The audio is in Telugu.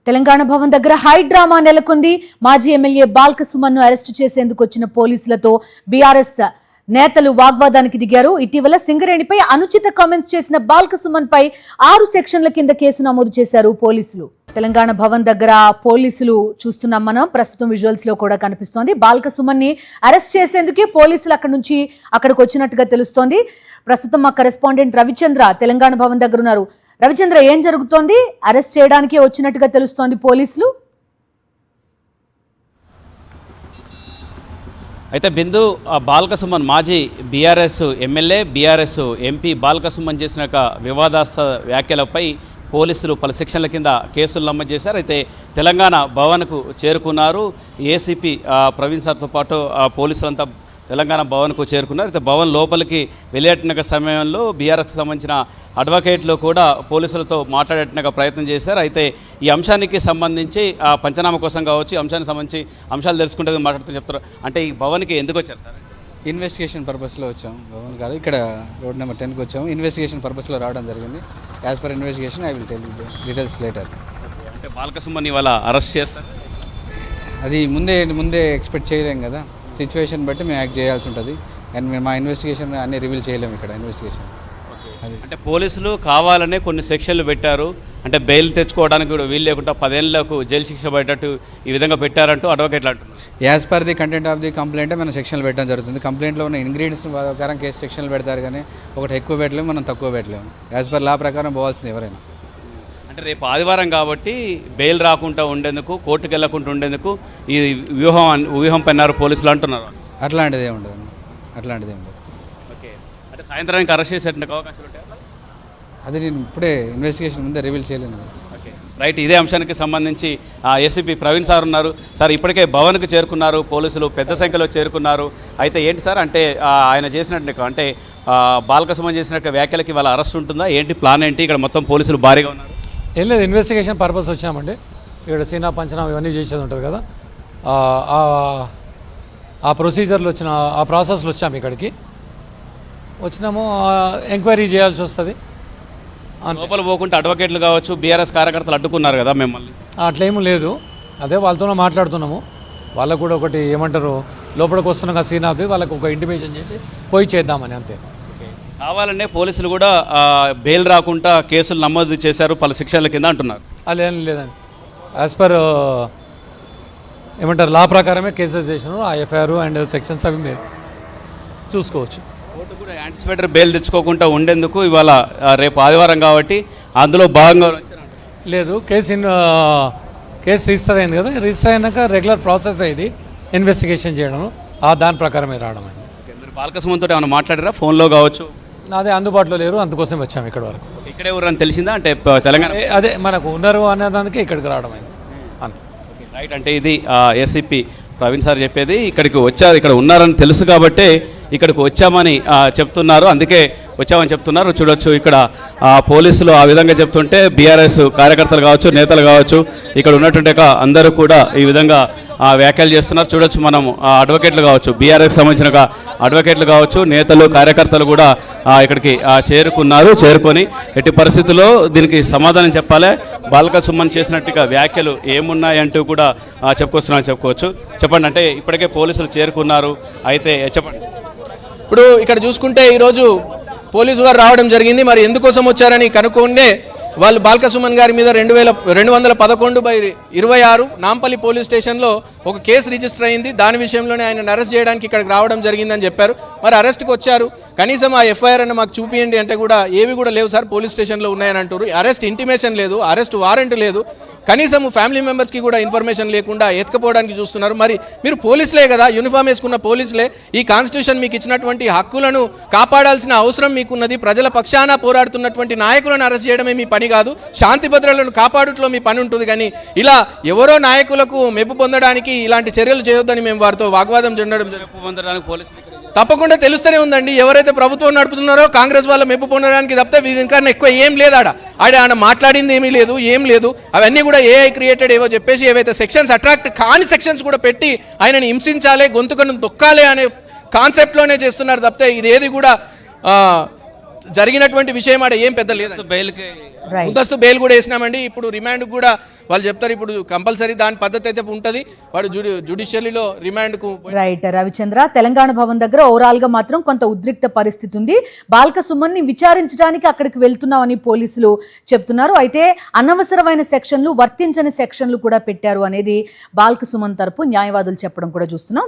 తెలంగాణ భవన్ దగ్గర హై డ్రామా నెలకొంది. మాజీ ఎమ్మెల్యే బాల్క సుమన్ ను అరెస్టు చేసేందుకు వచ్చిన పోలీసులతో బీఆర్ఎస్ నేతలు వాగ్వాదానికి దిగారు. ఇటీవల సింగరేణిపై అనుచిత కామెంట్స్ చేసిన బాల్క సుమన్ పై 6 సెక్షన్ల కింద కేసు నమోదు చేశారు పోలీసులు. తెలంగాణ భవన్ దగ్గర పోలీసులు చూస్తున్నాం మనం, ప్రస్తుతం విజువల్స్ లో కూడా కనిపిస్తోంది. బాల్క సుమన్ ని అరెస్ట్ చేసేందుకే పోలీసులు అక్కడికి వచ్చినట్టుగా తెలుస్తోంది. ప్రస్తుతం మా కరెస్పాండెంట్ రవిచంద్ర తెలంగాణ భవన్ దగ్గర ఉన్నారు. రవిచంద్ర, ఏం జరుగుతోంది? అరెస్ట్ చేయడానికి వచ్చినట్టుగా తెలుస్తోంది పోలీసులు. అయితే బిందు, బాల్క సుమన్ మాజీ BRS MLA, BRS MP Balka Suman చేసిన వివాదాస్పద వ్యాఖ్యలపై పోలీసులు పలు సెక్షన్ల కింద కేసులు నమోదు చేశారు. అయితే తెలంగాణ భవన్కు చేరుకున్నారు. ఏసీపీ ప్రవీణ్ సార్తో పాటు పోలీసులంతా తెలంగాణ భవన్కు చేరుకున్నారు. అయితే భవన్ లోపలికి వెళ్ళేట సమయంలో బీఆర్ఎస్కి సంబంధించిన అడ్వకేట్లు కూడా పోలీసులతో మాట్లాడేట ప్రయత్నం చేశారు. అయితే ఈ అంశానికి సంబంధించి పంచనామా కోసం కావచ్చు, అంశానికి సంబంధించి అంశాలు తెలుసుకుంటే మాట్లాడుతూ చెప్తారు. అంటే ఈ భవన్కి ఎందుకు వచ్చారు? ఇన్వెస్టిగేషన్ పర్పస్లో వచ్చాము. భవన్ కాదు, ఇక్కడ రోడ్ నెంబర్ 10కి వచ్చాము. ఇన్వెస్టిగేషన్ పర్పస్లో రావడం జరిగింది. As per investigation I will tell you details later. అంటే బాల్క సుమన్ ఇవాళ అరెస్ట్ చేస్తారు? అది ముందే ఎక్స్పెక్ట్ చేయలేం కదా. సిచ్యువేషన్ బట్టి మేము యాక్ట్ చేయాల్సి ఉంటుంది. అండ్ మేము మా ఇన్వెస్టిగేషన్ అన్నీ రివీల్ చేయలేము ఇక్కడ ఇన్వెస్టిగేషన్. అంటే పోలీసులు కావాలనే కొన్ని సెక్షన్లు పెట్టారు. అంటే బెయిల్ తెచ్చుకోవడానికి కూడా వీలు లేకుండా 10 ఏళ్లకు జైలు శిక్ష పడేటట్టు ఈ విధంగా పెట్టారంటూ అడ్వకేట్లు అంటున్నారు. As per the content of the complaint మనం సెక్షన్లు పెట్టడం జరుగుతుంది. కంప్లైంట్లో ఉన్న ఇంగ్రీడియంట్స్ ప్రకారం కేసు సెక్షన్లు పెడతారు, కానీ ఒకటి ఎక్కువ పెట్టలేము, మనం తక్కువ పెట్టలేము. యాజ్ పర్ లా ప్రకారం పోవాల్సింది ఎవరైనా. అంటే రేపు ఆదివారం కాబట్టి బెయిల్ రాకుండా ఉండేందుకు, కోర్టుకు వెళ్లకుండా ఉండేందుకు ఈ వ్యూహం పన్నారు పోలీసులు అంటున్నారు. అట్లాంటిది ఏమి ఉండదు. అట్లాంటిది ఏమి ఉండదు. ఓకే, అంటే సాయంత్రానికి అరెస్ట్ చేసేటువంటి అవకాశాలు ఉంటాయి? అది నేను ఇప్పుడే ఇన్వెస్టిగేషన్ ముందే రివీల్ చేయలేను. Okay, right. ఇదే అంశానికి సంబంధించి ఏసీపీ ప్రవీణ్ సార్ ఉన్నారు. సార్, ఇప్పటికే భవన్కు చేరుకున్నారు, పోలీసులు పెద్ద సంఖ్యలో చేరుకున్నారు. అయితే ఏంటి సార్, అంటే ఆయన చేసినట్టు, అంటే బాల్క సుమన్ చేసినట్టు వ్యాఖ్యలకి వాళ్ళ అరెస్ట్ ఉంటుందా? ఏంటి ప్లాన్ ఏంటి? ఇక్కడ మొత్తం పోలీసులు భారీగా ఉన్నారు. ఏం లేదు, ఇన్వెస్టిగేషన్ పర్పస్ వచ్చామండి. ఇక్కడ సీనా పంచనామా ఇవన్నీ చేసేది ఉంటుంది కదా, ఆ ప్రొసీజర్లు ఆ ప్రాసెస్లో వచ్చాము. ఇక్కడికి వచ్చినాము, ఎంక్వైరీ చేయాల్సి వస్తుంది. లోపల పోకుండా అడ్వకేట్లు కావచ్చు, బీఆర్ఎస్ కార్యకర్తలు అడ్డుకున్నారు కదా మిమ్మల్ని. అట్లేమీ లేదు, అదే వాళ్ళతోనే మాట్లాడుతున్నాము. వాళ్ళకు కూడా ఒకటి ఏమంటారు, లోపలికి వస్తున్న సీనాకి వాళ్ళకు ఒక ఇంటిమేషన్ చేసి పోయి చేద్దామని, అంతే. కావాలనే పోలీసులు కూడా బెయిల్ రాకుండా కేసులు నమోదు చేశారు పలు శిక్షల కింద అంటున్నారు. అలా ఏం లేదండి, యాజ్ పర్ ఏమంటారు లా ప్రకారమే కేసెస్ చేసినారు. ఆ ఎఫ్ఐఆర్ అండ్ సెక్షన్స్ అవి మీరు చూసుకోవచ్చు. కోర్టు కూడా యాంటిసిపేటరీ బెయిల్ తెచ్చుకోకుండా ఉండేందుకు ఇవాళ రేపు ఆదివారం కాబట్టి అందులో భాగంగా లేదు. కేసు రిజిస్టర్ అయింది కదా, రిజిస్టర్ అయినాక రెగ్యులర్ ప్రాసెస్ అయింది ఇన్వెస్టిగేషన్ చేయడం, దాని ప్రకారమే రావడం అయింది. మీరు బాల్క సుమన్ తోటి ఏమైనా మాట్లాడారా? ఫోన్లో కావచ్చు? అదే అందుబాటులో లేరు, అందుకోసం వచ్చాము ఇక్కడ వరకు. ఇక్కడే ఊరని తెలిసిందా? అంటే తెలంగాణ అదే మనకు ఉన్నారు అనేదానికి ఇక్కడికి రావడం అయింది, అంతే. రైట్. అంటే ఇది ఏసీపీ ప్రవీణ్ సార్ చెప్పేది. ఇక్కడికి వచ్చారు, ఇక్కడ ఉన్నారని తెలుసు కాబట్టే ఇక్కడికి వచ్చామని చెప్తున్నారు, అందుకే వచ్చామని చెప్తున్నారు. చూడొచ్చు, ఇక్కడ పోలీసులు ఆ విధంగా చెప్తుంటే బీఆర్ఎస్ కార్యకర్తలు కావచ్చు, నేతలు కావచ్చు, ఇక్కడ ఉన్నటువంటి అందరూ కూడా ఈ విధంగా వ్యాఖ్యలు చేస్తున్నారు. చూడొచ్చు మనం, అడ్వకేట్లు కావచ్చు, బీఆర్ఎస్ సంబంధించిన అడ్వకేట్లు కావచ్చు, నేతలు, కార్యకర్తలు కూడా ఇక్కడికి చేరుకొని ఎట్టి పరిస్థితుల్లో దీనికి సమాధానం చెప్పాలి. బాల్క సుమన్ చేసినట్టుగా వ్యాఖ్యలు ఏమున్నాయంటూ కూడా చెప్పుకోవచ్చు. చెప్పండి, అంటే ఇప్పటికే పోలీసులు చేరుకున్నారు, అయితే చెప్పండి. ఇప్పుడు ఇక్కడ చూసుకుంటే ఈరోజు పోలీసు వారు రావడం జరిగింది. మరి ఎందుకోసం వచ్చారని కనుక్కుంటే వాళ్ళు బాల్క సుమన్ గారి మీద 2211/26 నాంపల్లి పోలీస్ స్టేషన్లో ఒక కేసు రిజిస్టర్ అయింది. దాని విషయంలోనే ఆయన అరెస్ట్ చేయడానికి ఇక్కడికి రావడం జరిగిందని చెప్పారు. మరి అరెస్ట్కి వచ్చారు, కనీసం ఆ ఎఫ్ఐఆర్ అన్న మాకు చూపియండి అంటే కూడా ఏవి కూడా లేవు సార్, పోలీస్ స్టేషన్లో ఉన్నాయని అంటారు. అరెస్ట్ ఇంటిమేషన్ లేదు, అరెస్ట్ వారెంట్ లేదు, కనీసం ఫ్యామిలీ మెంబర్స్కి కూడా ఇన్ఫర్మేషన్ లేకుండా ఎత్తుకపోవడానికి చూస్తున్నారు. మరి మీరు పోలీసులే కదా, యూనిఫామ్ వేసుకున్న పోలీసులే, ఈ కాన్స్టిట్యూషన్ మీకు ఇచ్చినటువంటి హక్కులను కాపాడాల్సిన అవసరం మీకున్నది. ప్రజల పక్షాన పోరాడుతున్నటువంటి నాయకులను అరెస్ట్ చేయడమే మీ పని కాదు, శాంతి భద్రతలను కాపాడుట్లో మీ పని ఉంటుంది. కానీ ఇలా ఎవరో నాయకులకు మెప్పు పొందడానికి ఇలాంటి చర్యలు చేయొద్దని మేము వారితో వాగ్వాదం చెందడం తప్పకుండా తెలుస్తూనే ఉందండి. ఎవరైతే ప్రభుత్వం నడుపుతున్నారో కాంగ్రెస్ వాళ్ళ మెప్పు పొందడానికి తప్పితే ఇంకా ఎక్కువ ఏం లేదు. ఆయన మాట్లాడింది ఏమీ లేదు, ఏం లేదు. అవన్నీ కూడా ఏఐ క్రియేటెడ్ ఏవో చెప్పేసి ఏవైతే సెక్షన్స్ అట్రాక్ట్ కాని సెక్షన్స్ కూడా పెట్టి ఆయనని హింసించాలి, గొంతుకను తొక్కాలి అనే కాన్సెప్ట్లోనే చేస్తున్నారు తప్పితే ఇదేది కూడా జరిగినటువంటి విషయం ఏం పెద్ద లేదు. ముందస్తు బెయిల్ కూడా వేసినామండి. ఇప్పుడు రిమాండ్ కూడా వాళ్ళు చెప్తారు ఇప్పుడు కంపల్సరీ దాని పద్ధతి అయితే ఉంటుంది, వాడు జ్యుడిషియరీలో రిమాండ్కు రైట్ రవిచంద్ర, తెలంగాణ భవన్ దగ్గర ఓవరాల్ గా మాత్రం కొంత ఉద్రిక్త పరిస్థితి ఉంది. బాల్క సుమన్ ని విచారించడానికి అక్కడికి వెళ్తున్నామని పోలీసులు చెప్తున్నారు. అయితే అనవసరమైన సెక్షన్లు, వర్తించని సెక్షన్లు కూడా పెట్టారు అనేది బాల్క సుమన్ తరపు న్యాయవాదులు చెప్పడం కూడా చూస్తున్నాం.